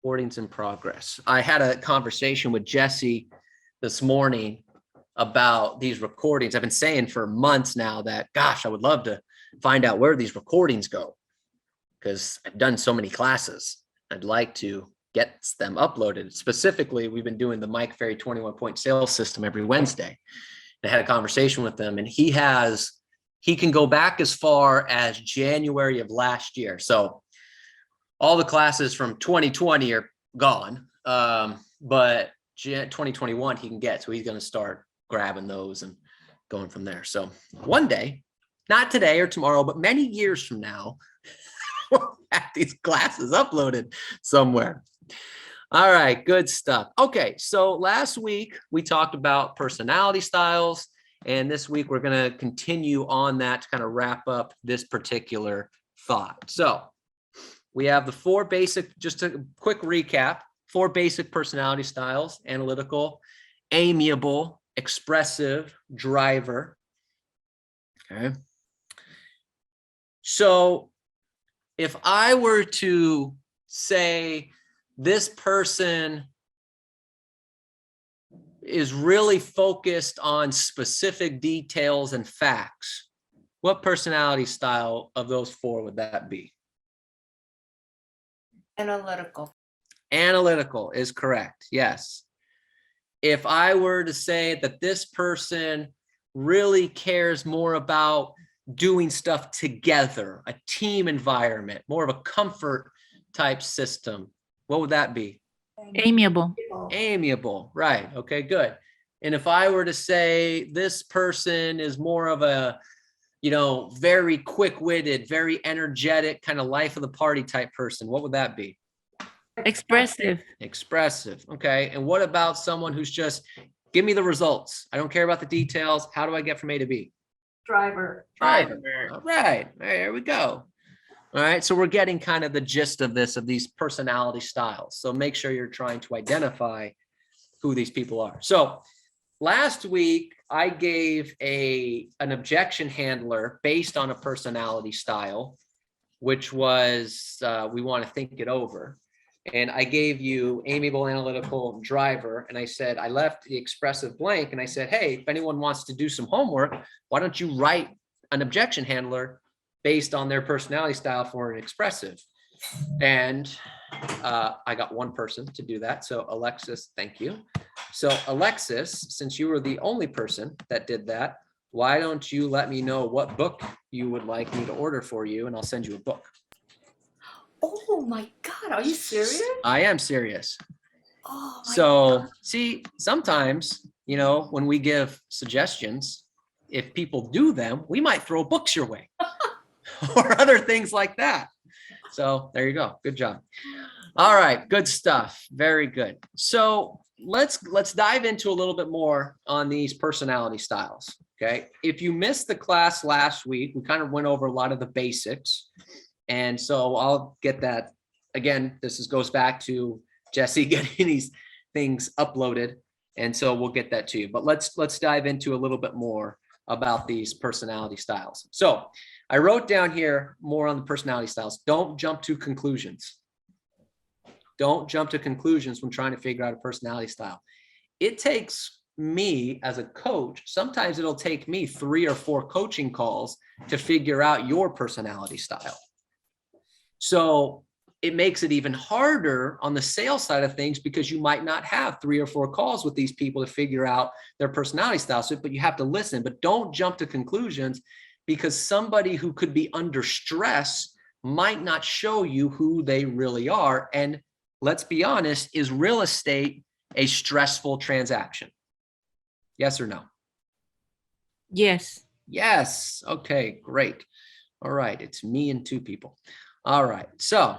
Recordings in progress. I had a conversation with Jesse this morning about these recordings. I've been saying for months now that, gosh, I would love to find out where these recordings go because I've done so many classes. I'd like to get them uploaded. Specifically, we've been doing the Mike Ferry 21-point sales system every Wednesday. I had a conversation with him, and he can go back as far as January of last year. So all the classes from 2020 are gone, but 2021 he can get. So he's going to start grabbing those and going from there. So one day, not today or tomorrow, but many years from now, we'll have these classes uploaded somewhere. All right, good stuff. Okay, so last week we talked about personality styles, and this week we're going to continue on that to kind of wrap up this particular thought. So we have the four basic, just a quick recap, four basic personality styles: analytical, amiable, expressive, driver. Okay. So if I were to say this person is really focused on specific details and facts, what personality style of those four would that be? Analytical. Analytical is correct. Yes. If I were to say that this person really cares more about doing stuff together, a team environment, more of a comfort type system, what would that be? Amiable. Amiable. Right. Okay, good. And if I were to say this person is more of a, very quick-witted, very energetic, kind of life of the party type person, what would that be? Expressive. Expressive. Okay. And what about someone who's just, give me the results. I don't care about the details. How do I get from A to B? Driver. All right. There we go. All right. So we're getting kind of the gist of this, of these personality styles. So make sure you're trying to identify who these people are. So last week, I gave an objection handler based on a personality style, which was, we want to think it over. And I gave you amiable, analytical, driver. And I said, I left the expressive blank. And I said, hey, if anyone wants to do some homework, why don't you write an objection handler based on their personality style for an expressive? And I got one person to do that. So Alexis, thank you. So Alexis, since you were the only person that did that, why don't you let me know what book you would like me to order for you, and I'll send you a book. Oh my God, are you serious? I am serious. Oh my So see, sometimes, when we give suggestions, if people do them, we might throw books your way or other things like that. So there you go. Good job. All right. Good stuff. Very good. So let's dive into a little bit more on these personality styles. Okay. If you missed the class last week, we kind of went over a lot of the basics. And so I'll get that again. This goes back to Jesse getting these things uploaded. And so we'll get that to you. But let's dive into a little bit more about these personality styles. So I wrote down here more on the personality styles. Don't jump to conclusions. Don't jump to conclusions when trying to figure out a personality style. It takes me as a coach, sometimes it'll take me 3 or 4 coaching calls to figure out your personality style. So it makes it even harder on the sales side of things because you might not have 3 or 4 calls with these people to figure out their personality style. So, but you have to listen, but don't jump to conclusions, because somebody who could be under stress might not show you who they really are. And let's be honest, is real estate a stressful transaction? Yes or no? Yes. Yes. Okay, great. All right. It's me and 2 people. All right. So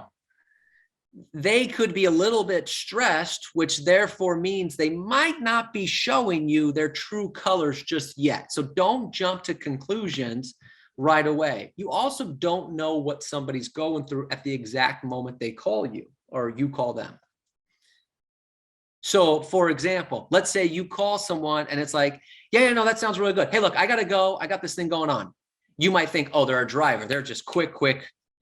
they could be a little bit stressed, which therefore means they might not be showing you their true colors just yet. So don't jump to conclusions right away. You also don't know what somebody's going through at the exact moment they call you or you call them. So for example, let's say you call someone and it's like, yeah, no, that sounds really good. Hey, look, I got to go. I got this thing going on. You might think, oh, they're a driver. They're just quick,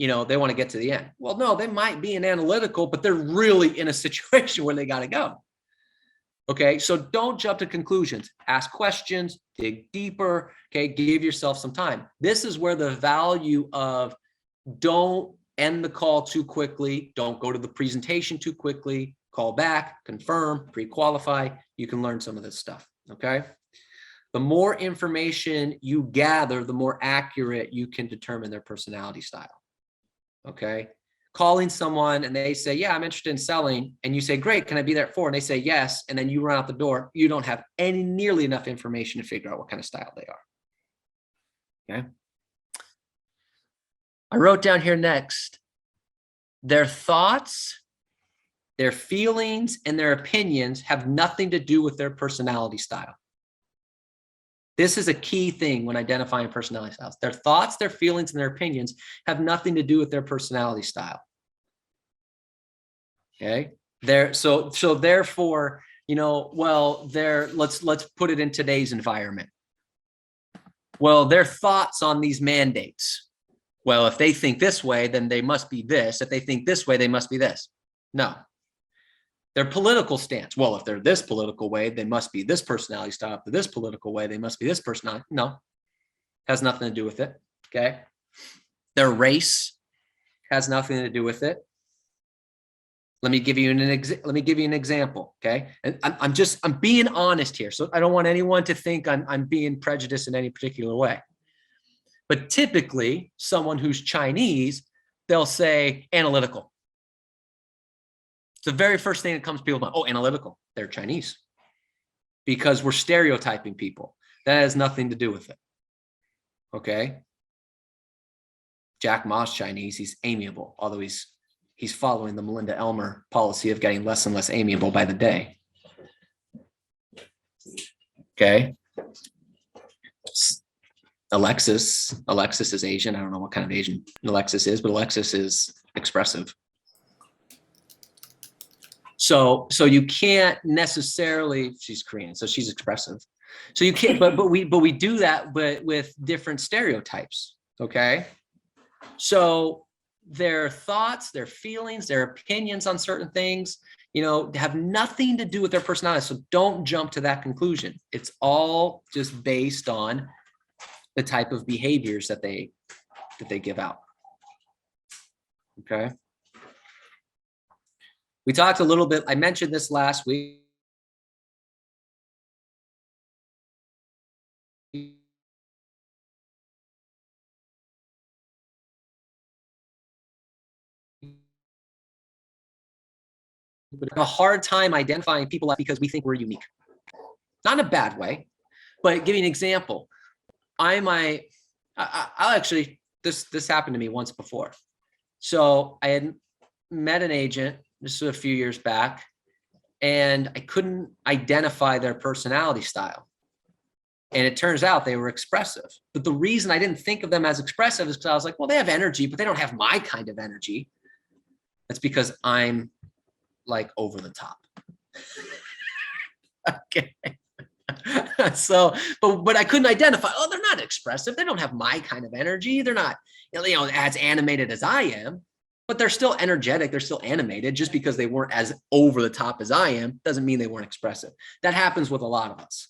they want to get to the end. Well, no, they might be an analytical, but they're really in a situation where they got to go. Okay, so don't jump to conclusions. Ask questions, dig deeper, okay, give yourself some time. This is where the value of don't end the call too quickly, don't go to the presentation too quickly, call back, confirm, pre-qualify. You can learn some of this stuff, okay? The more information you gather, the more accurate you can determine their personality style, okay? Calling someone and they say, yeah, I'm interested in selling. And you say, great, can I be there at 4? And they say, yes. And then you run out the door. You don't have nearly enough information to figure out what kind of style they are. Okay. I wrote down here next, their thoughts, their feelings, and their opinions have nothing to do with their personality style. This is a key thing when identifying personality styles. Their thoughts, their feelings, and their opinions have nothing to do with their personality style. Okay. So therefore, well, let's put it in today's environment. Well, their thoughts on these mandates. Well, if they think this way, then they must be this. If they think this way, they must be this. No. Their political stance. Well, if they're this political way, they must be this personality style. If they're this political way, they must be this personality. No, has nothing to do with it. Okay. Their race has nothing to do with it. Let me give you an example. Okay. And I'm being honest here. So I don't want anyone to think I'm being prejudiced in any particular way. But typically someone who's Chinese, they'll say analytical. It's the very first thing that comes to people's mind. Oh, analytical. They're Chinese. Because we're stereotyping people. That has nothing to do with it. Okay. Jack Ma's Chinese. He's amiable, although he's following the Melinda Elmer policy of getting less and less amiable by the day. Okay. Alexis is Asian. I don't know what kind of Asian Alexis is, but Alexis is expressive. So you can't necessarily, she's Korean, so she's expressive. So you can't, but we do that, but with different stereotypes. Okay. So their thoughts, their feelings, their opinions on certain things, have nothing to do with their personality. So don't jump to that conclusion. It's all just based on the type of behaviors that they give out. Okay. We talked a little bit, I mentioned this last week. A hard time identifying people because we think we're unique. Not in a bad way, but give you an example. I'll actually, this happened to me once before. So I had met an agent, this was a few years back, and I couldn't identify their personality style. And it turns out they were expressive. But the reason I didn't think of them as expressive is because I was like, well, they have energy, but they don't have my kind of energy. That's because I'm like over the top. Okay. So, but I couldn't identify, oh, they're not expressive. They don't have my kind of energy. They're not, as animated as I am, but they're still energetic. They're still animated. Just because they weren't as over the top as I am, doesn't mean they weren't expressive. That happens with a lot of us.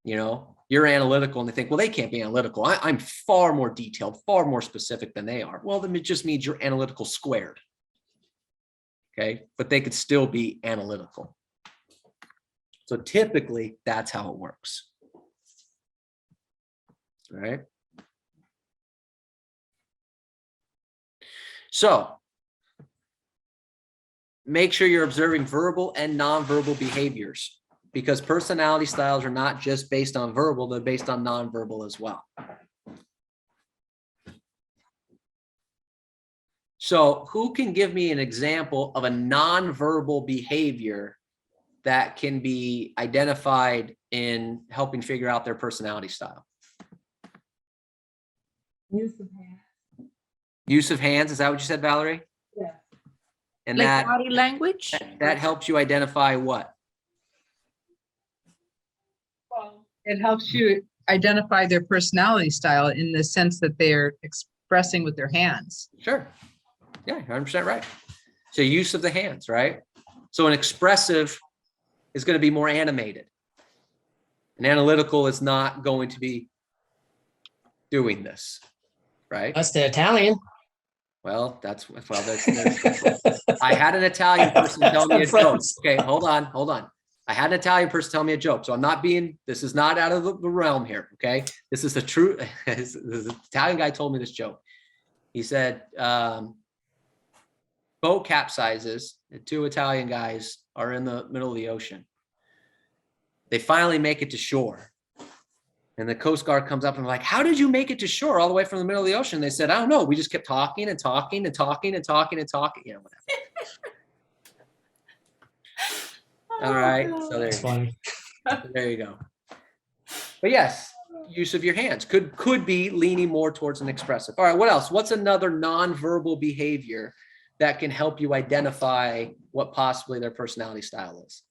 You're analytical and they think, well, they can't be analytical. I'm far more detailed, far more specific than they are. Well, then it just means you're analytical squared. Okay. But they could still be analytical. So typically that's how it works. All right. So make sure you're observing verbal and nonverbal behaviors, because personality styles are not just based on verbal, they're based on nonverbal as well. So who can give me an example of a nonverbal behavior that can be identified in helping figure out their personality style? Use of hands. Use of hands, is that what you said, Valerie? Yeah. And Like body language? that helps you identify what? Well, it helps you identify their personality style in the sense that they're expressing with their hands. Sure. Yeah, 100% right. So use of the hands, right? So an expressive is going to be more animated. An analytical is not going to be doing this, right? That's the Italian. Well, that's I had an Italian person tell me a joke. Okay, hold on. I had an Italian person tell me a joke. So I'm not being, this is not out of the realm here. Okay. This is the true, this Italian guy told me this joke. He said, boat capsizes. The two Italian guys are in the middle of the ocean. They finally make it to shore. And the Coast Guard comes up and like, how did you make it to shore all the way from the middle of the ocean? They said, I don't know. We just kept talking and talking and talking and talking and talking. You know, whatever. All right. So That's funny. there you go. But yes, use of your hands could be leaning more towards an expressive. All right. What else? What's another nonverbal behavior that can help you identify what possibly their personality style is?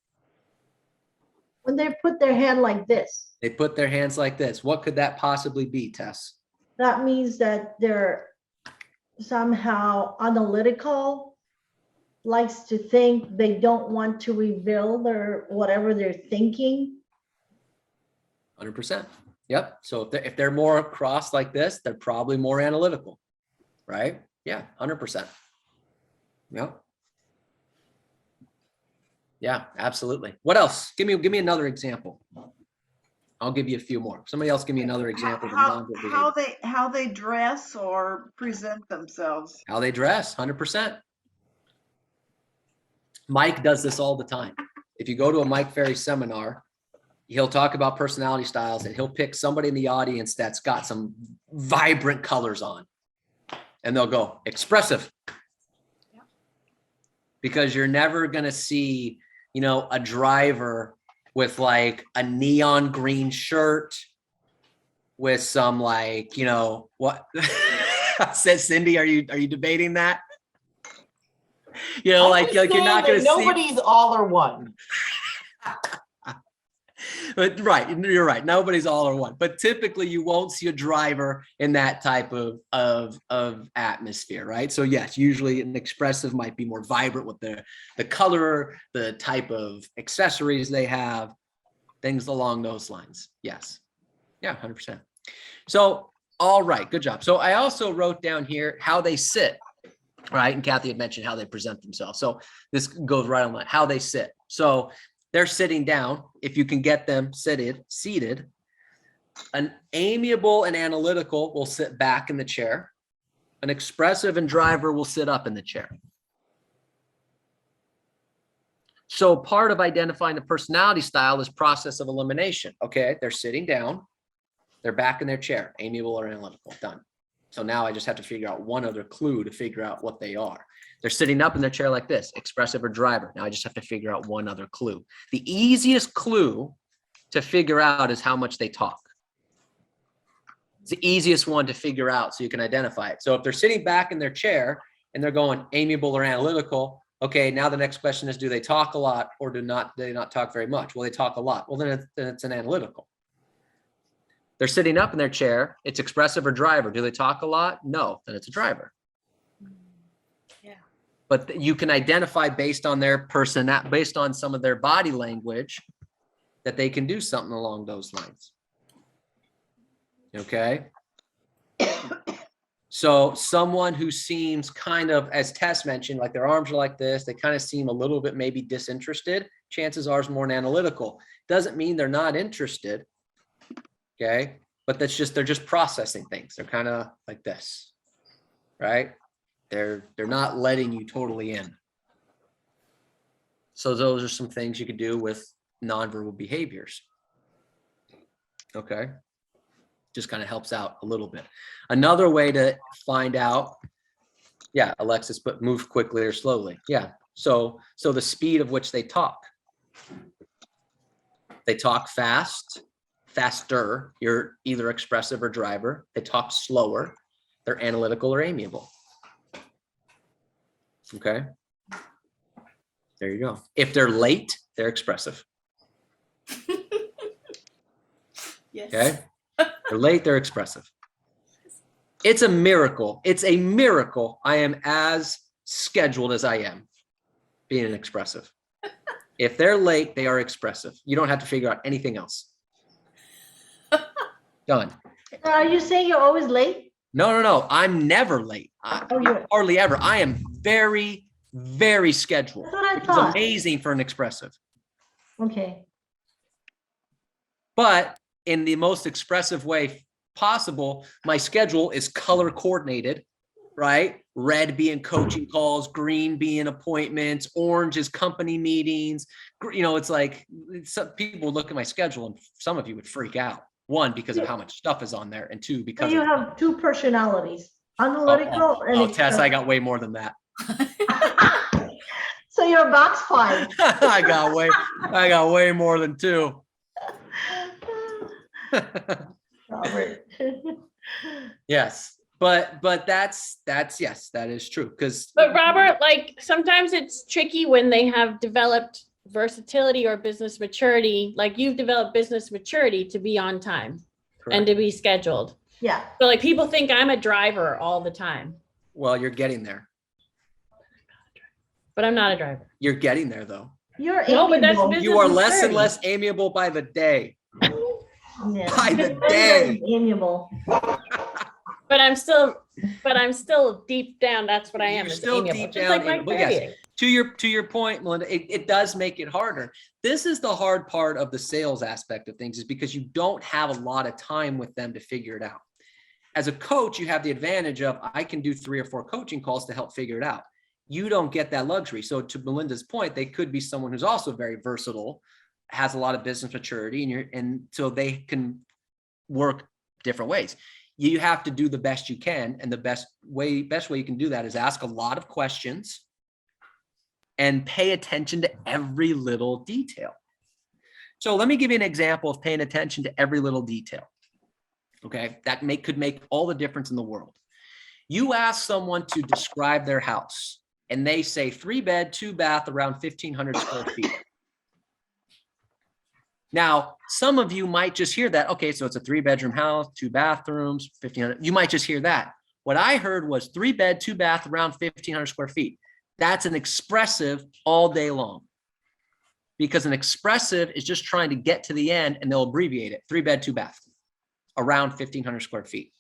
When they put their hand like this, They put their hands like this. What could that possibly be, Tess? that means that they're somehow analytical, likes to think, they don't want to reveal their whatever they're thinking. 100%. Yep. So if they're more crossed like this, they're probably more analytical, right? Yeah, 100%. Yep. Yeah, absolutely. What else? Give me another example. I'll give you a few more. Somebody else give me another example of nonverbal behavior. How they dress or present themselves. How they dress, 100%. Mike does this all the time. If you go to a Mike Ferry seminar, he'll talk about personality styles and he'll pick somebody in the audience that's got some vibrant colors on. And they'll go, expressive. Because you're never going to see, a driver with like a neon green shirt with some like, what says Cindy, are you debating that? Like you're not going to see. Nobody's all or one. But right, you're right. Nobody's all or one. But typically, you won't see a driver in that type of atmosphere, right? So yes, usually an expressive might be more vibrant with the color, the type of accessories they have, things along those lines. Yes, yeah, 100%. So all right, good job. So I also wrote down here how they sit, right? And Kathy had mentioned how they present themselves. So this goes right on that, how they sit. So they're sitting down. If you can get them seated, an amiable and analytical will sit back in the chair. An expressive and driver will sit up in the chair. So part of identifying the personality style is process of elimination. Okay, they're sitting down. They're back in their chair, amiable or analytical, done. So now I just have to figure out one other clue to figure out what they are. They're sitting up in their chair like this, expressive or driver. Now I just have to figure out one other clue. The easiest clue to figure out is how much they talk. It's the easiest one to figure out so you can identify it. So if they're sitting back in their chair and they're going amiable or analytical, okay, now the next question is, do they talk a lot or do they not talk very much? Well, they talk a lot. Well, then it's an analytical. They're sitting up in their chair. It's expressive or driver. Do they talk a lot? No, then it's a driver. Yeah. But you can identify based on their person, based on some of their body language, that they can do something along those lines. Okay. So someone who seems kind of, as Tess mentioned, like their arms are like this, they kind of seem a little bit maybe disinterested. Chances are is more analytical. Doesn't mean they're not interested. Okay. But they're just processing things. They're kind of like this, right? They're not letting you totally in. So those are some things you could do with nonverbal behaviors. Okay. Just kind of helps out a little bit. Another way to find out, yeah, Alexis, but move quickly or slowly. Yeah. So the speed of which they talk. They talk faster. You're either expressive or driver. They talk slower. They're analytical or amiable. Okay. There you go. If they're late, they're expressive. Yes. Okay. They're late, they're expressive. It's a miracle. It's a miracle. I am as scheduled as I am being an expressive. If they're late, they are expressive. You don't have to figure out anything else. Done. Are you saying you're always late? No. I'm never late. Hardly ever. I am very, very scheduled. That's what I Which is thought. amazing for an expressive. Okay. But in the most expressive way possible, my schedule is color coordinated, right? Red being coaching calls, green being appointments, orange is company meetings. It's like some people would look at my schedule and some of you would freak out. One, because of how much stuff is on there, and two, So because you of have two personalities, analytical and Tess, I got way more than that. So you're box five. I got way more than two. Robert. Yes, but that's yes, that is true. Because But Robert, like sometimes it's tricky when they have developed versatility or business maturity. Like you've developed business maturity to be on time and to be scheduled. Yeah. So like people think I'm a driver all the time, well, you're getting there. but I'm not a driver. You're getting there though. You're No, but that's amiable. business You are less and maturity. less amiable by the day. Yeah. By the Very day. Amiable. But I'm still deep down. That's what I am. You're is still amiable. deep Just down like Mike amiable, yes. Perrier. To your point, Melinda, it does make it harder. This is the hard part of the sales aspect of things, is because you don't have a lot of time with them to figure it out. As a coach, you have the advantage of I can do 3 or 4 coaching calls to help figure it out. You don't get that luxury. So to Melinda's point, they could be someone who's also very versatile, has a lot of business maturity, and so they can work different ways. You have to do the best you can, and the best way you can do that is ask a lot of questions and pay attention to every little detail. So let me give you an example of paying attention to every little detail. Okay, that could make all the difference in the world. You ask someone to describe their house, and they say 3-bed, 2-bath, around 1,500 square feet. Now, some of you might just hear that. Okay, so it's a 3-bedroom house, 2 bathrooms, 1,500. You might just hear that. What I heard was 3-bed, 2-bath, around 1,500 square feet. That's an expressive all day long, because an expressive is just trying to get to the end, and they'll abbreviate it. 3-bed, 2-bath, around 1,500 square feet.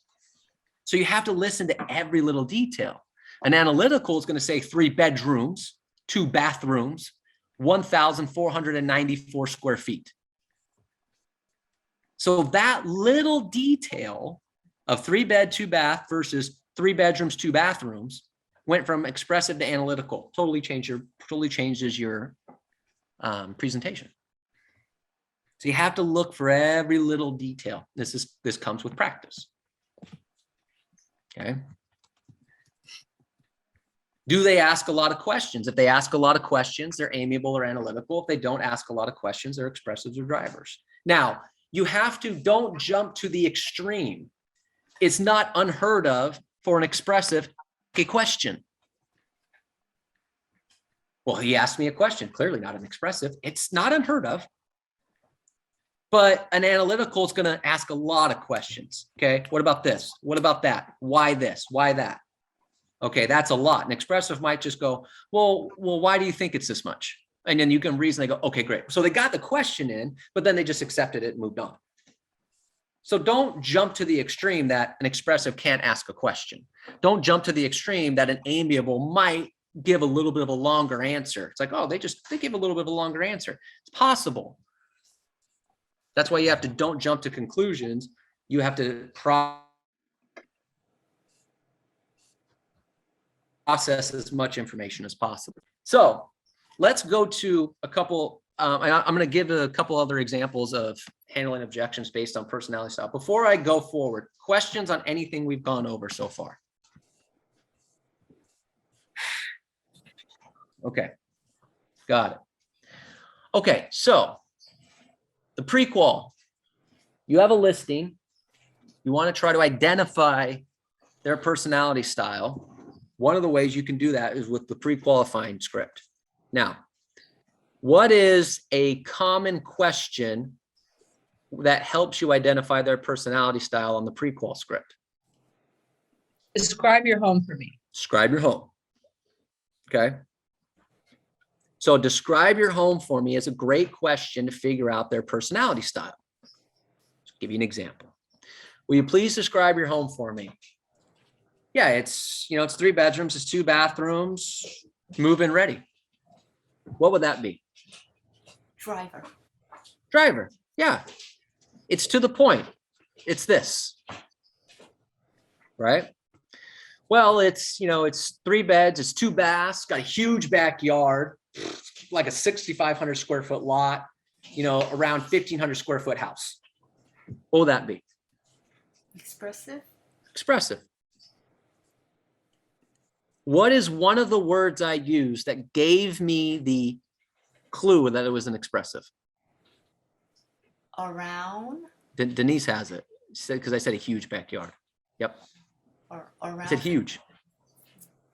So you have to listen to every little detail. An analytical is going to say 3 bedrooms, 2 bathrooms, 1,494 square feet. So that little detail of 3-bed, 2-bath versus 3 bedrooms, 2 bathrooms went from expressive to analytical. Totally changes your presentation. So you have to look for every little detail. This comes with practice. Okay. Do they ask a lot of questions? If they ask a lot of questions, they're amiable or analytical. If they don't ask a lot of questions, they're expressives or drivers. Now, you don't jump to the extreme. It's not unheard of for an expressive a question. Well, he asked me a question, clearly not an expressive. It's not unheard of. But an analytical is going to ask a lot of questions. Okay, what about this? What about that? Why this? Why that? Okay, that's a lot. An expressive might just go, well, why do you think it's this much? And then you can reason, they go, okay, great. So they got the question in, but then they just accepted it and moved on. So don't jump to the extreme that an expressive can't ask a question. Don't jump to the extreme that an amiable might give a little bit of a longer answer. It's like, oh, they give a little bit of a longer answer. It's possible. That's why you have to don't jump to conclusions. You have to process as much information as possible. So let's go to a couple, I'm going to give a couple other examples of handling objections based on personality style. Before I go forward, questions on anything we've gone over so far? Okay, got it. Okay, so the prequal, you have a listing. You want to try to identify their personality style. One of the ways you can do that is with the pre-qualifying script. Now, what is a common question that helps you identify their personality style on the prequal script? Describe your home for me. Describe your home. Okay. So describe your home for me is a great question to figure out their personality style. I'll give you an example. Will you please describe your home for me? Yeah, it's 3 bedrooms, it's 2 bathrooms, move-in ready. What would that be? Driver. Driver. Yeah. It's to the point. It's this. Right? Well, it's 3 beds, it's 2 baths, got a huge backyard, like a 6,500 square foot lot, around 1,500 square foot house. What will that be? Expressive. Expressive. What is one of the words I used that gave me the clue that it was an expressive? Around. Denise has it. She said, because I said a huge backyard. Yep. Or I around. said huge.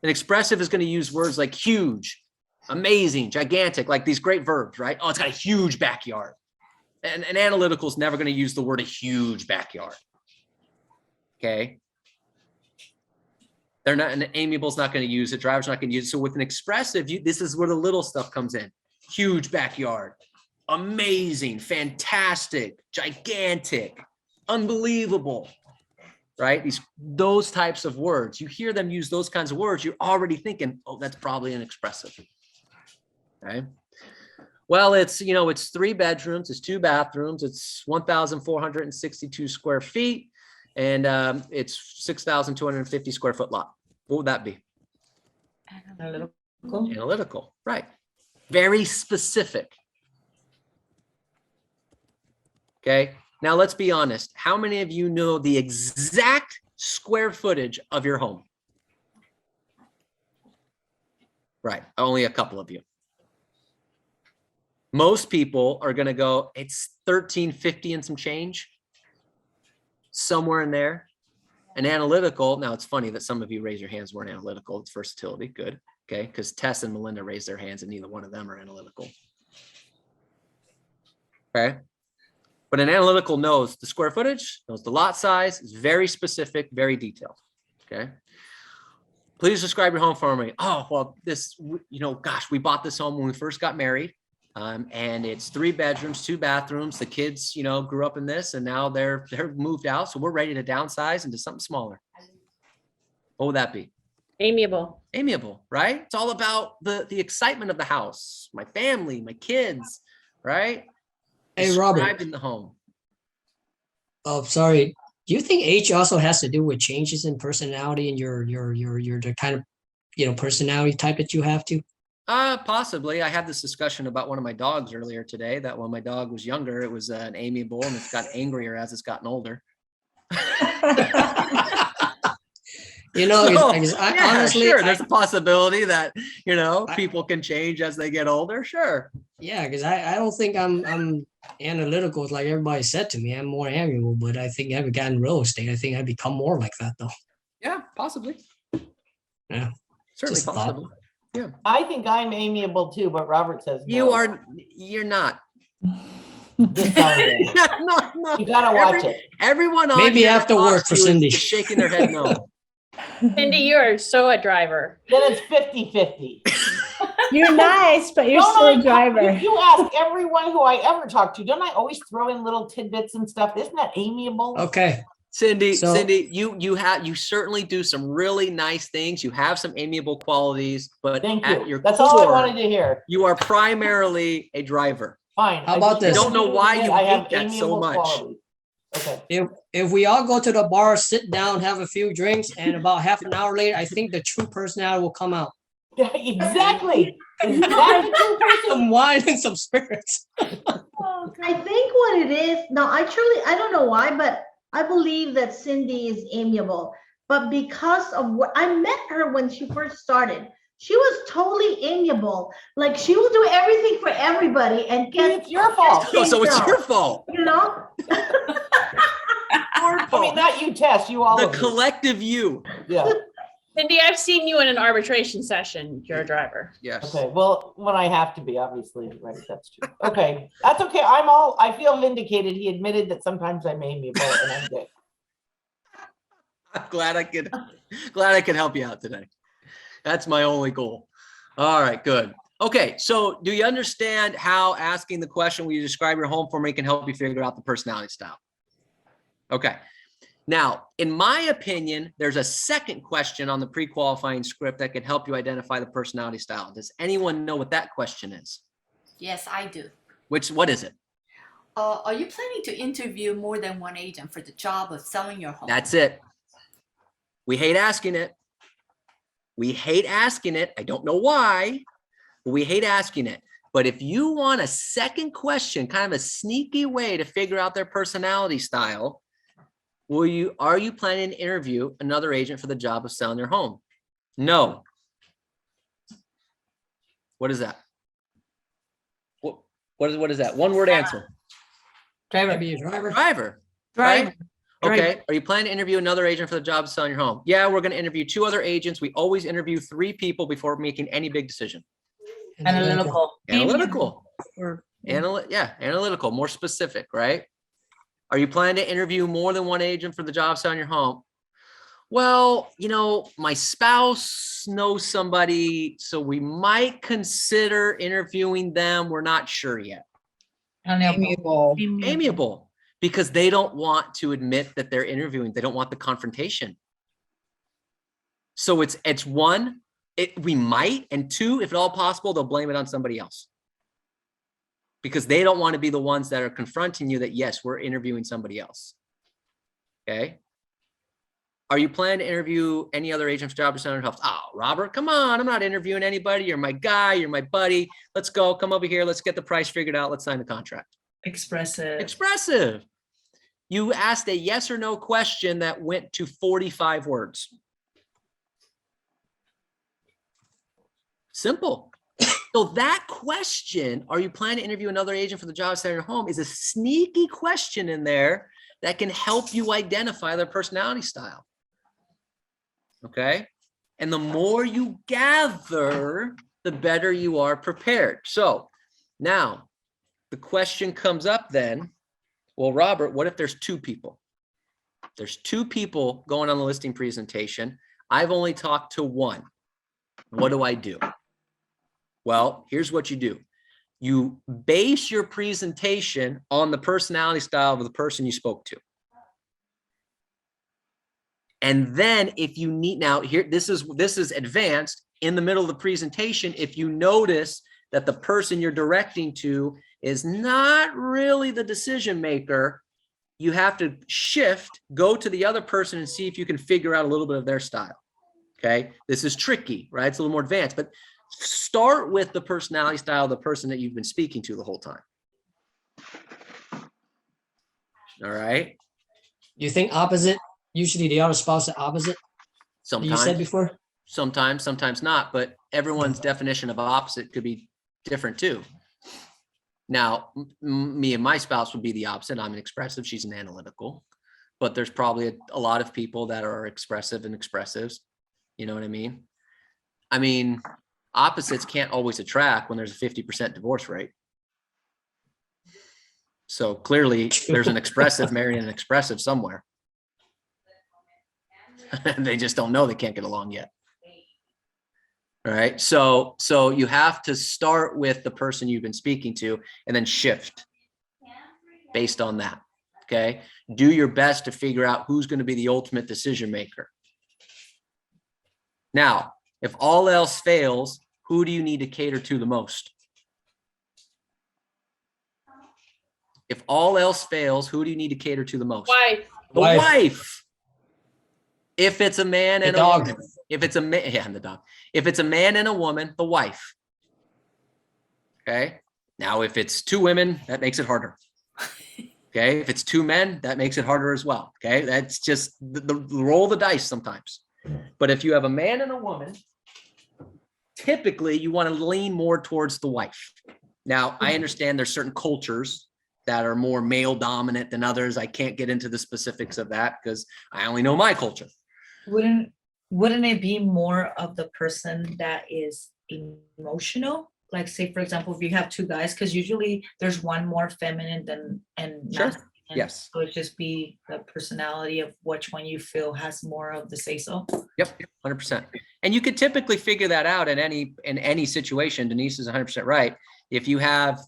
An expressive is going to use words like huge, amazing, gigantic, like these great verbs, right? Oh, it's got a huge backyard. And analytical is never going to use the word a huge backyard. Okay. They're not, and amiable's not going to use it. Driver's not going to use it. So with an expressive, this is where the little stuff comes in. Huge backyard, amazing, fantastic, gigantic, unbelievable, right? Those types of words, you hear them use those kinds of words, you're already thinking, oh, that's probably an expressive. Okay. Well, it's 3 bedrooms, it's 2 bathrooms, it's 1,462 square feet, and it's 6,250 square foot lot. What would that be? Analytical. Analytical, right? Very specific. Okay, now let's be honest. How many of you know the exact square footage of your home? Right, only a couple of you. Most people are going to go, it's 1,350 and some change, somewhere in there. And analytical, now it's funny that some of you raise your hands weren't analytical. It's versatility, good. Okay, because Tess and Melinda raised their hands and neither one of them are analytical. Okay, but an analytical knows the square footage, knows the lot size, is very specific, very detailed. Okay, please describe your home for me. Oh, well, gosh, we bought this home when we first got married. And it's 3 bedrooms, 2 bathrooms. The kids, grew up in this and now they're moved out. So we're ready to downsize into something smaller. What would that be? Amiable. Amiable, right? It's all about the excitement of the house, my family, my kids, right? Hey, Robert. Describing the home. Oh, sorry. Do you think age also has to do with changes in personality and your the kind of personality type that you have to? Possibly. I had this discussion about one of my dogs earlier today, that when my dog was younger, it was an amiable and it's got angrier as it's gotten older. Honestly, sure. There's a possibility that, people can change as they get older. Sure. Yeah, because I don't think I'm analytical like everybody said to me. I'm more amiable, but I think I've gotten real estate. I think I've become more like that though. Yeah, possibly. Yeah. Certainly Just a thought. possible. Yeah. I think I'm amiable too, but Robert says no. You're not. This Saturday. No. You gotta watch it. Everyone on Maybe here after talks work for to is Cindy. shaking their head no. Cindy, you're so a driver. Then it's 50-50. You're nice, but you're Don't still I- a driver. If you ask everyone who I ever talk to, don't I always throw in little tidbits and stuff? Isn't that amiable? Okay. Cindy, So- you certainly do some really nice things. You have some amiable qualities, but Thank at you. your That's all I core, wanted to hear. you are primarily a driver. Fine. How about this? Don't know why you I have hate that so amiable much. qualities. Okay. If we all go to the bar, sit down, have a few drinks, and about half an hour later, I think the true personality will come out. Yeah, exactly. Is that the true person? Some wine and some spirits. I think what it is, now I don't know why, but I believe that Cindy is amiable. But because of what I met her when she first started, she was totally amiable. Like she will do everything for everybody and It's your fault. Oh, so it's your fault. You know? Your I mean, fault. not you, Tess, you all The of you. collective you. Yeah. Cindy, I've seen you in an arbitration session. You're a driver. Yes. Okay, well, when I have to be, obviously, right, that's true. Okay, that's okay. I feel vindicated. He admitted that sometimes I'm amiable and I'm good. I'm glad I could help you out today. That's my only goal. All right, good. Okay, so do you understand how asking the question, will you describe your home for me, can help you figure out the personality style? Okay. Now, in my opinion, there's a second question on the pre-qualifying script that could help you identify the personality style. Does anyone know what that question is? Yes, I do. What is it? Are you planning to interview more than one agent for the job of selling your home? That's it. We hate asking it. We hate asking it. I don't know why, but we hate asking it. But if you want a second question, kind of a sneaky way to figure out their personality style, are you planning to interview another agent for the job of selling your home? No. What is that? What is that? One word answer. Driver. Maybe a driver. Driver. Driver. Okay. Are you planning to interview another agent for the job of selling your home? Yeah, we're going to interview 2 other agents. We always interview 3 people before making any big decision. Analytical. Analytical. Or Analytical, more specific, right? Are you planning to interview more than one agent for the job of selling your home? Well, my spouse knows somebody, so we might consider interviewing them. We're not sure yet. Amiable. Amiable, because they don't want to admit that they're interviewing. They don't want the confrontation. So it's one, we might, and 2, if at all possible, they'll blame it on somebody else. Because they don't want to be the ones that are confronting you that, yes, we're interviewing somebody else. Okay. Are you planning to interview any other agent for job or center health? Oh, Robert, come on. I'm not interviewing anybody. You're my guy. You're my buddy. Let's go. Come over here. Let's get the price figured out. Let's sign the contract. Expressive. Expressive. You asked a yes or no question that went to 45 words. Simple. So that question, are you planning to interview another agent for the job center home, is a sneaky question in there that can help you identify their personality style. Okay. And the more you gather, the better you are prepared. So now the question comes up then, well, Robert, what if there's 2 people? There's 2 people going on the listing presentation. I've only talked to 1. What do I do? Well, here's what you do. You base your presentation on the personality style of the person you spoke to. And then if you need, now here, this is advanced. In the middle of the presentation, if you notice that the person you're directing to is not really the decision maker, you have to shift, go to the other person and see if you can figure out a little bit of their style. Okay. This is tricky, right? It's a little more advanced, but start with the personality style of the person that you've been speaking to the whole time. All right. You think opposite? Usually the other spouse is opposite? Sometimes. You said before? Sometimes not, but everyone's definition of opposite could be different too. Now, me and my spouse would be the opposite. I'm an expressive. She's an analytical. But there's probably a lot of people that are expressive and expressives. You know what I mean? I mean, opposites can't always attract when there's a 50% divorce rate. So clearly there's an expressive marrying an expressive somewhere. They just don't know, they can't get along yet. All right. So you have to start with the person you've been speaking to and then shift based on that. Okay. Do your best to figure out who's going to be the ultimate decision maker. Now, if all else fails, who do you need to cater to the most? If all else fails, who do you need to cater to the most? Wife. The wife. If it's a man and The a dog. woman, if it's a man, yeah, and the dog. If it's a man and a woman, the wife. Okay. Now, if it's 2 women, that makes it harder. Okay. If it's 2 men, that makes it harder as well. Okay. That's just the roll of the dice sometimes. But if you have a man and a woman, typically you want to lean more towards the wife. Now, I understand there's certain cultures that are more male dominant than others. I can't get into the specifics of that because I only know my culture. Wouldn't it be more of the person that is emotional? Like, say, for example, if you have 2 guys, because usually there's one more feminine than and Sure. And Yes. So it just be the personality of which one you feel has more of the say-so. Yep, 100%. And you could typically figure that out in any situation. Denise is 100% right. If you have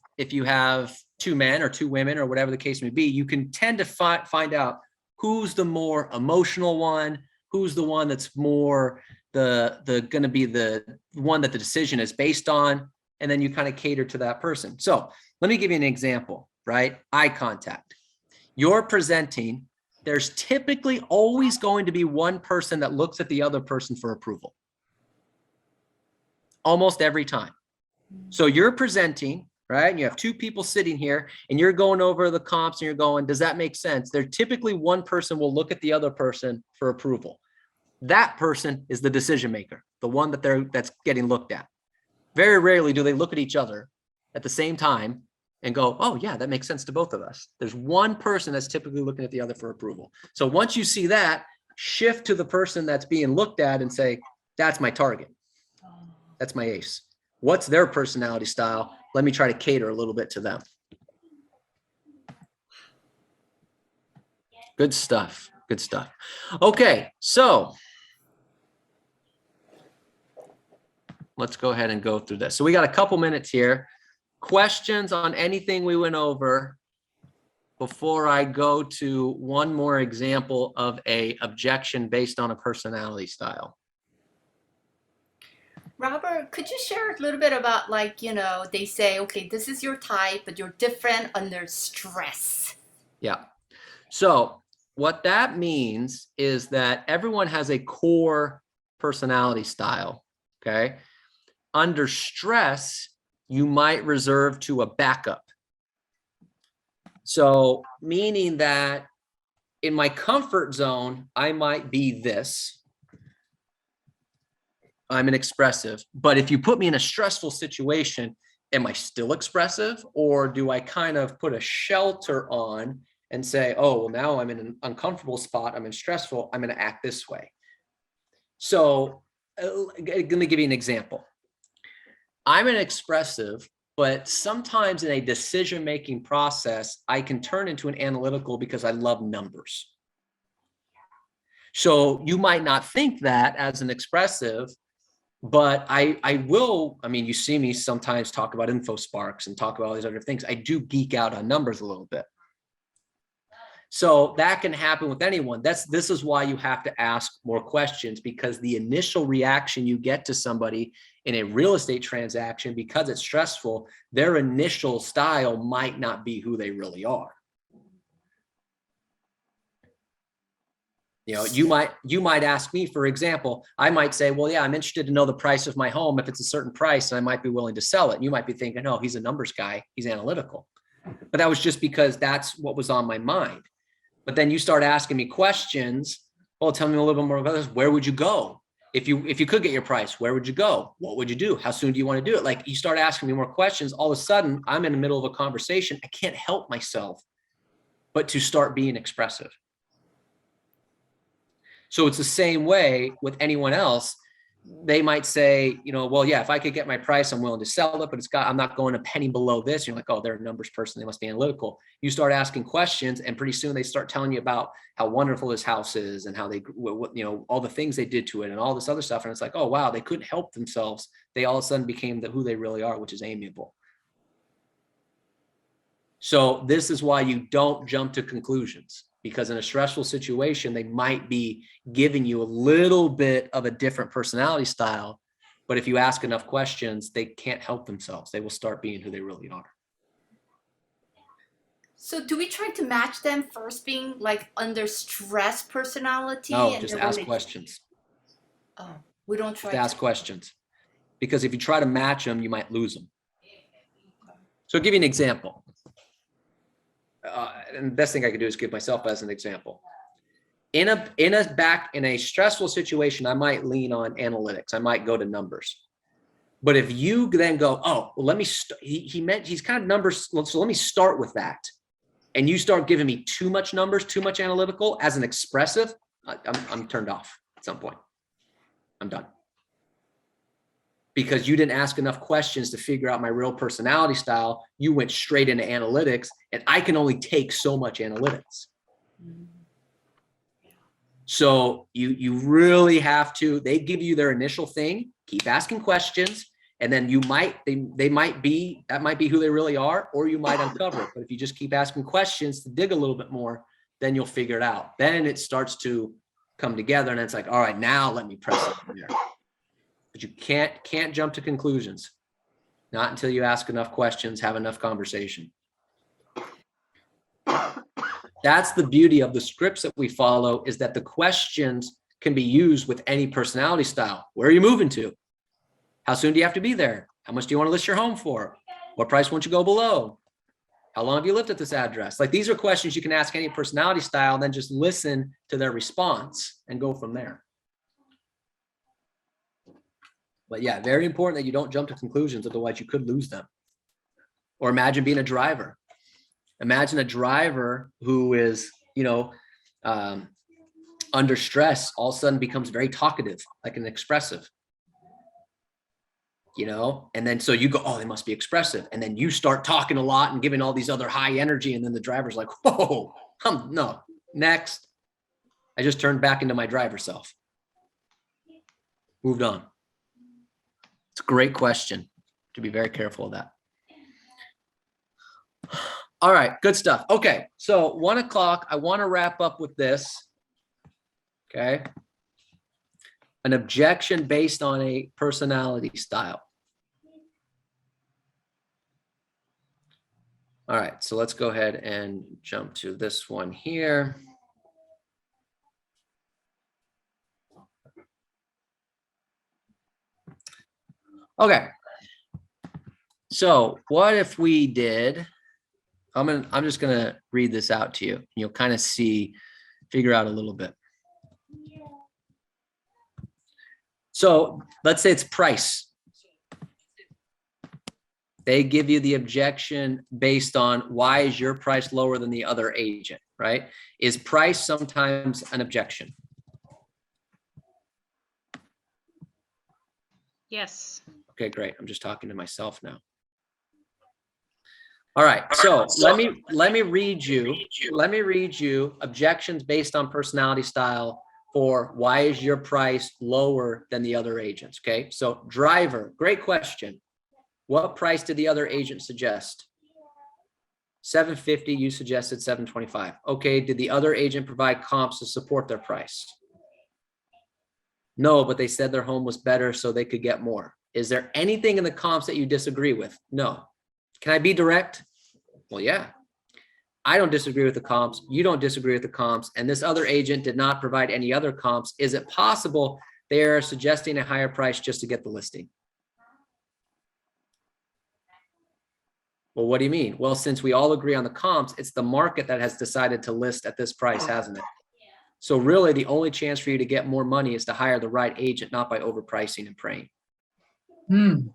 two men or two women or whatever the case may be, you can tend to find out who's the more emotional one, who's the one that's more the going to be the one that the decision is based on, and then you kind of cater to that person. So let me give you an example, right? Eye contact. You're presenting. There's typically always going to be one person that looks at the other person for approval. Almost every time. So you're presenting, right? And you have two people sitting here and you're going over the comps and you're going, does that make sense? There typically one person will look at the other person for approval. That person is the decision maker, the one that's getting looked at. Very rarely do they look at each other at the same time and go, oh yeah, that makes sense to both of us. There's one person that's typically looking at the other for approval. So once you see that, shift to the person that's being looked at and say, that's my target. That's my ace. What's their personality style? Let me try to cater a little bit to them. Good stuff. Good stuff. Okay, so let's go ahead and go through this. So we got a couple minutes here. Questions on anything we went over before I go to one more example of a objection based on a personality style? Robert, could you share a little bit about, like, you know, they say, okay, this is your type, but you're different under stress. Yeah. So what that means is that everyone has a core personality style. Okay. Under stress, you might reserve to a backup. So meaning that in my comfort zone, I might be this. I'm an expressive, but if you put me in a stressful situation, am I still expressive, or do I kind of put a shelter on and say, oh, well, now I'm in an uncomfortable spot, I'm in stressful, I'm going to act this way. So let me give you an example. I'm an expressive, but sometimes in a decision-making process, I can turn into an analytical because I love numbers. So you might not think that as an expressive, but I will, I mean, you see me sometimes talk about info sparks and talk about all these other things. I do geek out on numbers a little bit. So that can happen with anyone. This is why you have to ask more questions, because the initial reaction you get to somebody in a real estate transaction, because it's stressful, their initial style might not be who they really are. You know, you might ask me, for example, I might say, well, yeah, I'm interested to know the price of my home. If it's a certain price, I might be willing to sell it. And you might be thinking, oh, he's a numbers guy, he's analytical. But that was just because that's what was on my mind. But then you start asking me questions. Well, tell me a little bit more about this. Where would you go? If you could get your price, where would you go? What would you do? How soon do you want to do it? Like, you start asking me more questions. All of a sudden, I'm in the middle of a conversation. I can't help myself but to start being expressive. So it's the same way with anyone else. They might say, you know, well, yeah, if I could get my price, I'm willing to sell it, but I'm not going a penny below this. You're like, oh, they're a numbers person, they must be analytical. You start asking questions, and pretty soon they start telling you about how wonderful this house is and how they, you know, all the things they did to it and all this other stuff. And it's like, oh, wow, they couldn't help themselves. They all of a sudden became who they really are, which is amiable. So this is why you don't jump to conclusions. Because in a stressful situation, they might be giving you a little bit of a different personality style. But if you ask enough questions, they can't help themselves. They will start being who they really are. So do we try to match them first, being like under stress personality? No, and just then when ask they- questions. Oh, we don't try Just ask questions. Because if you try to match them, you might lose them. So I'll give you an example. And the best thing I could do is give myself as an example. In a stressful situation, I might lean on analytics. I might go to numbers. But if you then go, oh, well, let me, he's kind of numbers. So let me start with that. And you start giving me too much numbers, too much analytical as an expressive, I'm turned off at some point. I'm done. because you didn't ask enough questions to figure out my real personality style. You went straight into analytics, and I can only take so much analytics. So you really have to, they give you their initial thing, keep asking questions, and then you might, they might be, that might be who they really are, or you might uncover it. But if you just keep asking questions to dig a little bit more, then you'll figure it out. Then it starts to come together, and it's like, all right, now let me press it from there. But you can't jump to conclusions. Not until you ask enough questions, have enough conversation. That's the beauty of the scripts that we follow, is that the questions can be used with any personality style. Where are you moving to? How soon do you have to be there? How much do you want to list your home for? What price won't you go below? How long have you lived at this address? Like, these are questions you can ask any personality style, and then just listen to their response and go from there. But yeah, very important that you don't jump to conclusions, otherwise you could lose them. Or imagine being a driver. Imagine a driver who is, under stress, all of a sudden becomes very talkative, like an expressive, and then so you go, oh, they must be expressive. And then you start talking a lot and giving all these other high energy. And then the driver's like, whoa, no, next. I just turned back into my driver self. Moved on. It's a great question. To be very careful of that. All right, good stuff. Okay, so 1 o'clock, I want to wrap up with this. Okay. An objection based on a personality style. All right, so let's go ahead and jump to this one here. Okay. So what if we did, I'm just gonna read this out to you, and you'll kind of figure out a little bit. So let's say it's price. They give you the objection based on, why is your price lower than the other agent, right? Is price sometimes an objection? Yes. Okay, great. I'm just talking to myself now. All right, so let me read you objections based on personality style for why is your price lower than the other agents. Okay, so driver, great question. What price did the other agent suggest? $750, you suggested $725. Okay, did the other agent provide comps to support their price? No, but they said their home was better so they could get more. Is there anything in the comps that you disagree with? No. Can I be direct? Well, yeah. I don't disagree with the comps. You don't disagree with the comps. And this other agent did not provide any other comps. Is it possible they are suggesting a higher price just to get the listing? Well, what do you mean? Well, since we all agree on the comps, it's the market that has decided to list at this price, hasn't it? So really, the only chance for you to get more money is to hire the right agent, not by overpricing and praying. Do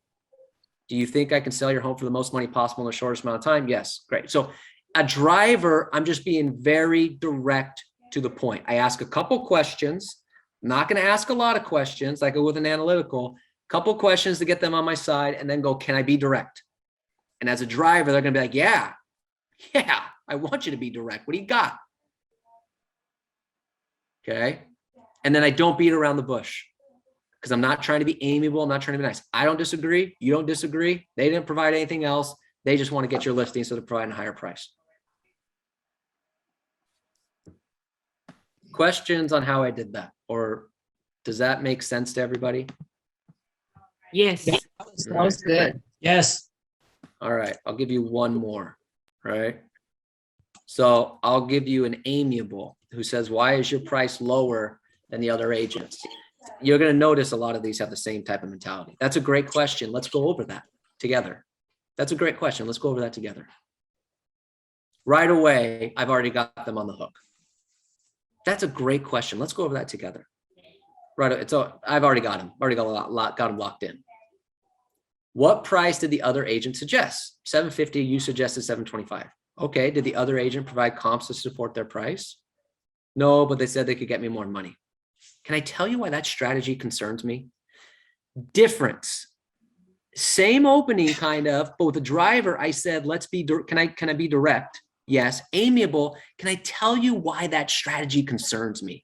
you think I can sell your home for the most money possible in the shortest amount of time? Yes, great. So a driver, I'm just being very direct to the point. I ask a couple questions. I'm not going to ask a lot of questions like with an analytical. Couple questions to get them on my side, and then go, can I be direct? And as a driver, they're going to be like, yeah, I want you to be direct. What do you got? Okay. And then I don't beat around the bush, because I'm not trying to be amiable. I'm not trying to be nice. I don't disagree. You don't disagree. They didn't provide anything else. They just want to get your listing, so they're providing a higher price. Questions on how I did that? Or does that make sense to everybody? Yes. That was good. Yes. All right. I'll give you one more, right? So I'll give you an amiable who says, why is your price lower than the other agents? You're going to notice a lot of these have the same type of mentality. That's a great question. Let's go over that together. That's a great question. Let's go over that together. Right away, I've already got them on the hook. That's a great question. Let's go over that together. Right. So I've already got them. Already got got them locked in. What price did the other agent suggest? $750. You suggested $725. Okay. Did the other agent provide comps to support their price? No, but they said they could get me more money. Can I tell you why that strategy concerns me? Difference Same opening kind of, but with the driver, I said, let's be, can I be direct? Yes. Amiable. Can I tell you why that strategy concerns me?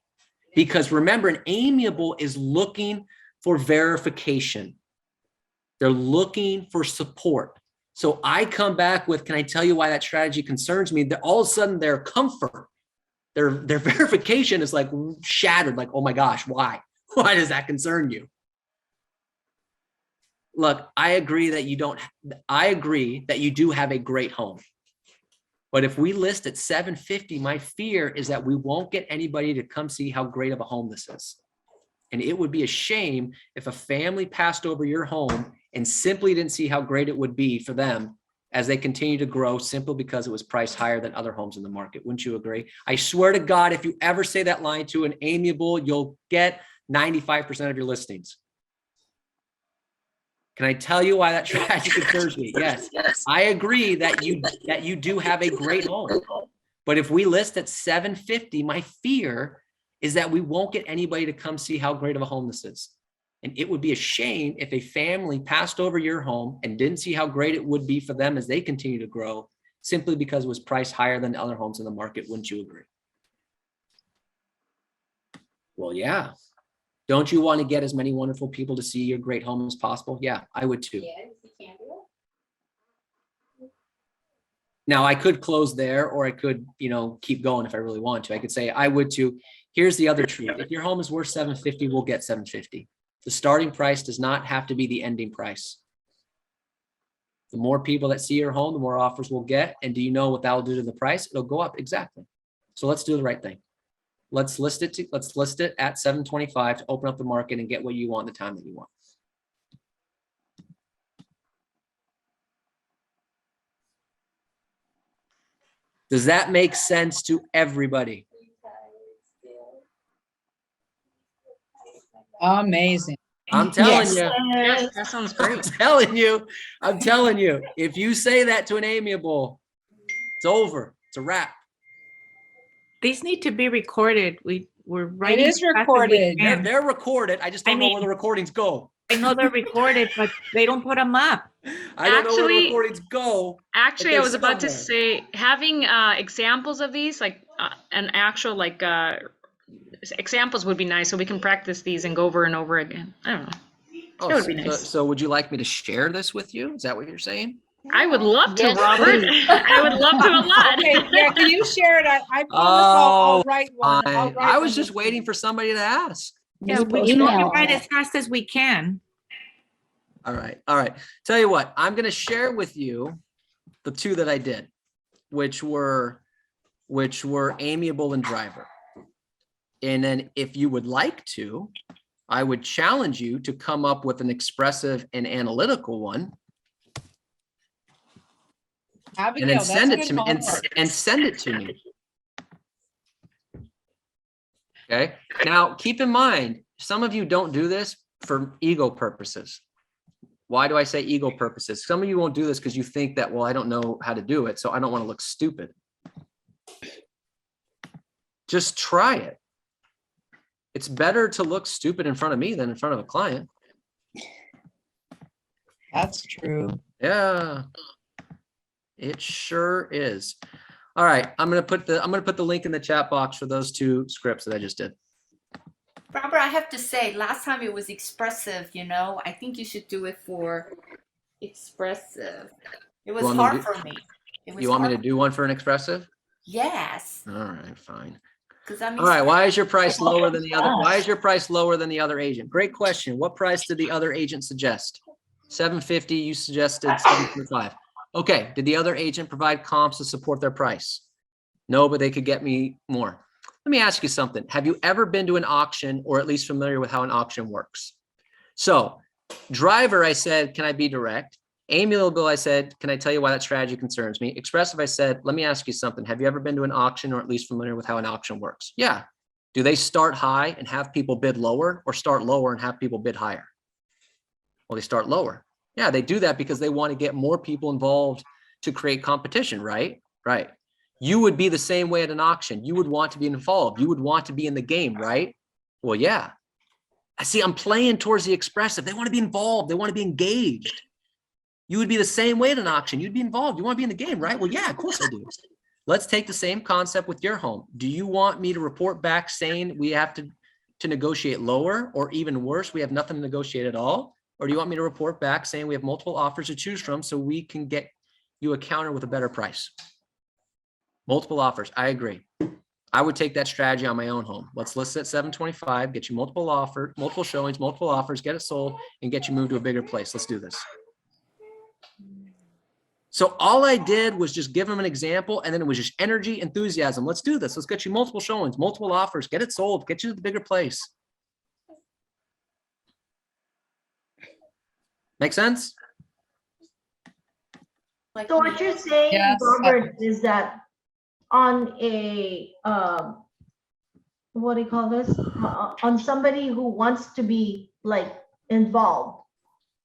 Because remember, an amiable is looking for verification. They're looking for support. So I come back with, can I tell you why that strategy concerns me? That all of a sudden their comfort, their verification is like shattered. Like, oh my gosh, why? Why does that concern you? Look, I agree that you do have a great home. But if we list at 750, my fear is that we won't get anybody to come see how great of a home this is. And it would be a shame if a family passed over your home and simply didn't see how great it would be for them as they continue to grow simply because it was priced higher than other homes in the market. Wouldn't you agree? I swear to God, if you ever say that line to an amiable, you'll get 95% of your listings. Can I tell you why that strategy concerns me? Yes, I agree that you do have a great home. But if we list at 750, my fear is that we won't get anybody to come see how great of a home this is. And it would be a shame if a family passed over your home and didn't see how great it would be for them as they continue to grow simply because it was priced higher than other homes in the market. Wouldn't you agree? Well, yeah. Don't you want to get as many wonderful people to see your great home as possible? Yeah, I would too. Now I could close there, or I could, keep going if I really want to. I could say I would too. Here's the other truth. If your home is worth 750, we'll get 750. The starting price does not have to be the ending price. The more people that see your home, the more offers we'll get. And do you know what that will do to the price? It'll go up. Exactly. So let's do the right thing. Let's list it at 725 to open up the market and get what you want the time that you want. Does that make sense to everybody? Amazing. I'm telling you. Yes, that sounds great. I'm telling you, if you say that to an amiable, it's over. It's a wrap. These need to be recorded. We're It writing. is recorded. They're recorded. I just don't know where the recordings go. I know they're recorded, but they don't put them up. I don't know where the Actually- recordings go. Actually, I they're was about to somewhere. say, having examples of these, like an actual examples would be nice, so we can practice these and go over and over again. I don't know. Oh, That would be nice. so would you like me to share this with you? Is that what you're saying? I would love to, Yes, Robert. please. I would love to a lot. Okay, yeah, can you share it? I promise I'll Oh, write one. I'll Fine. write I was one just this waiting week. for somebody to ask. Yeah, Just we post it can out. write as fast as we can. All right. Tell you what, I'm going to share with you the two that I did, which were amiable and driver. And then if you would like to, I would challenge you to come up with an expressive and analytical one Abigail, and then that's send it good to me homework. and send it to me. Okay. Now keep in mind, some of you don't do this for ego purposes. Why do I say ego purposes? Some of you won't do this because you think that, well, I don't know how to do it, so I don't want to look stupid. Just try it. It's better to look stupid in front of me than in front of a client. That's true. Yeah, it sure is. All right, I'm gonna put the link in the chat box for those two scripts that I just did. Robert, I have to say, last time it was expressive, I think you should do it for expressive. It was want me to hard do- for me. It was You want me to hard. do one for an expressive? Yes, All right, fine. because I'm All right, why is your price Oh, lower than the other? Why is your price lower than the other agent? Great question. What price did the other agent suggest? 750, you suggested 725. Okay, did the other agent provide comps to support their price? No, but they could get me more. Let me ask you something. Have you ever been to an auction or at least familiar with how an auction works? So driver, I said, can I be direct? Amiable, I said, can I tell you why that strategy concerns me? Expressive, I said, let me ask you something. Have you ever been to an auction or at least familiar with how an auction works? Yeah. Do they start high and have people bid lower, or start lower and have people bid higher? Well, they start lower. Yeah, they do that because they want to get more people involved to create competition, right? Right. You would be the same way at an auction. You would want to be involved. You would want to be in the game, right? Well, yeah. I see, I'm playing towards the expressive. They want to be involved. They want to be engaged. You would be the same way at an auction. You'd be involved. You want to be in the game, right? Well, yeah, of course I do. Let's take the same concept with your home. Do you want me to report back saying we have to negotiate lower, or even worse, we have nothing to negotiate at all? Or do you want me to report back saying we have multiple offers to choose from so we can get you a counter with a better price? Multiple offers. I agree. I would take that strategy on my own home. Let's list it at 725, get you multiple showings, multiple offers, get it sold, and get you moved to a bigger place. Let's do this. So all I did was just give them an example, and then it was just energy, enthusiasm. Let's do this. Let's get you multiple showings, multiple offers, get it sold, get you to the bigger place. Make sense? Like So what you're saying, Yes. Robert, is that on a, what do you call this? On somebody who wants to be like involved,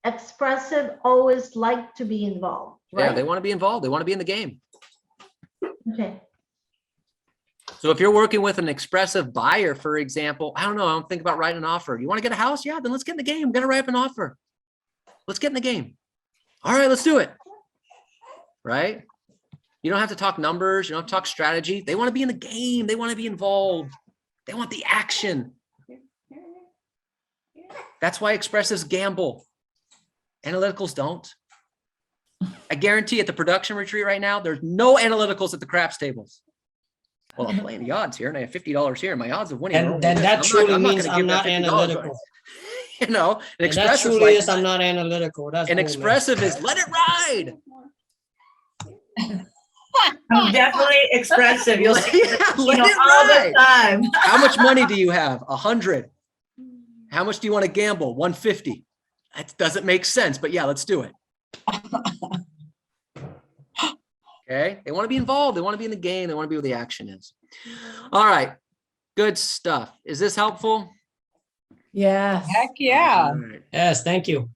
expressive always like to be involved, Yeah, right? they want to be involved. They want to be in the game. Okay. So if you're working with an expressive buyer, for example, I don't know, I'm thinking about writing an offer. You want to get a house? Yeah, then let's get in the game. We're going to write up an offer. Let's get in the game. All right, let's do it. Right? You don't have to talk numbers. You don't have to talk strategy. They want to be in the game. They want to be involved. They want the action. That's why expressives gamble. Analyticals don't. I guarantee at the production retreat right now, there's no analyticals at the craps tables. Well, I'm playing the odds here and I have $50 here and my odds of winning. are And only then this. that truly gonna means give I'm that not $50 analytical. You know, an And that expressive truly is I'm not analytical. That's an bull, man. expressive is let it ride. I'm definitely expressive. You'll see Yeah, it, let it all ride. the time. How much money do you have? 100. How much do you want to gamble? 150. That doesn't make sense, but yeah, let's do it. Okay. They want to be involved. They want to be in the game. They want to be where the action is. All right. Good stuff. Is this helpful? Heck yeah. All right. Yes, thank you.